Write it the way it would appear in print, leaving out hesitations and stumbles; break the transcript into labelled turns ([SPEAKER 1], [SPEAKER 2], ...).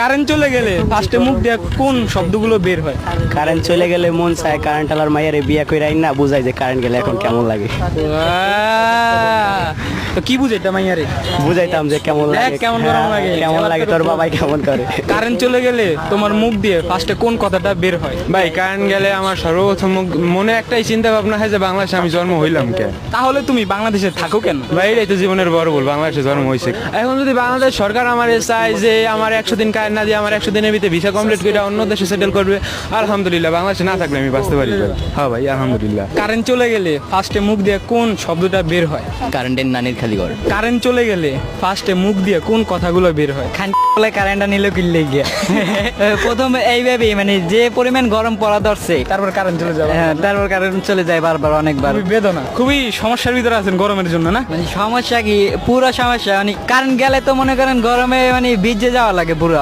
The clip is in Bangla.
[SPEAKER 1] কারেন্ট চলে গেলে ফার্স্টে মুখ দিয়ে কোন শব্দগুলো বের হয়?
[SPEAKER 2] কারেন্ট চলে গেলে মন চায় কারেন্ট আলার মাইয়ারে বিয়া কইরা আইন না বুঝাই যে কারেন্ট গেলে এখন কেমন লাগে।
[SPEAKER 1] তো কি বুঝে এটা মাইয়ারে?
[SPEAKER 2] বুঝাইতাম যে কেমন লাগে,
[SPEAKER 1] কেমন গরম লাগে,
[SPEAKER 2] কেমন লাগে, তোর বাবাই কেমন করে।
[SPEAKER 1] কারেন্ট চলে গেলে তোমার মুখ দিয়ে ফার্স্টে কোন কথাটা বের হয়?
[SPEAKER 3] ভাই কারেন্ট গেলে আমার সর্বপ্রথম মনে একটাই চিন্তা ভাবনা হয় যে বাংলাদেশে আমি জন্ম হইলাম কে।
[SPEAKER 1] তাহলে তুমি বাংলাদেশে থাকো কেন?
[SPEAKER 3] ভাই এটাই তো জীবনের বড় ভুল, বাংলাদেশে জন্ম হয়েছে। এখন যদি বাংলাদেশ সরকার আমার চায় যে আমার 100 দিন কারেন্ট না দিয়ে আমার 100 দিনের ভিতরে ভিসা কমপ্লিট করে অন্য দেশে সেটেল করবে, আলহামদুলিল্লাহ। বাংলাদেশে না থাকলে আমি বাঁচতে পারি ভাই। হ্যাঁ ভাই আলহামদুলিল্লাহ।
[SPEAKER 1] কারেন্ট চলে গেলে ফার্স্টে মুখ দিয়ে কোন শব্দটা বের হয়?
[SPEAKER 2] কারেন্টের নানির খালি ঘর।
[SPEAKER 1] কারেন্ট চলে গেলে ফার্স্টে মুখ দিয়ে কোন কথাগুলো বের হয়?
[SPEAKER 4] খান বলে কারেন্টটা নিল কিনলে গিয়া প্রথম এইভাবেই মানে যে পরিমাণ গরম পড়া ধরছে
[SPEAKER 1] তারপর কারেন্ট চলে যাবে।
[SPEAKER 4] হ্যাঁ, তারপর কারেন্ট চলে যায় বারবার অনেকবার।
[SPEAKER 1] খুবই বেদনা, খুবই সমস্যার ভিতরে আছেন গরমের জন্য না?
[SPEAKER 4] মানে সমস্যা কি, পুরো সমস্যা মানে কারেন্ট গেলে তো মনে করেন গরমে মানে ভিজে যাওয়া লাগে পুরো।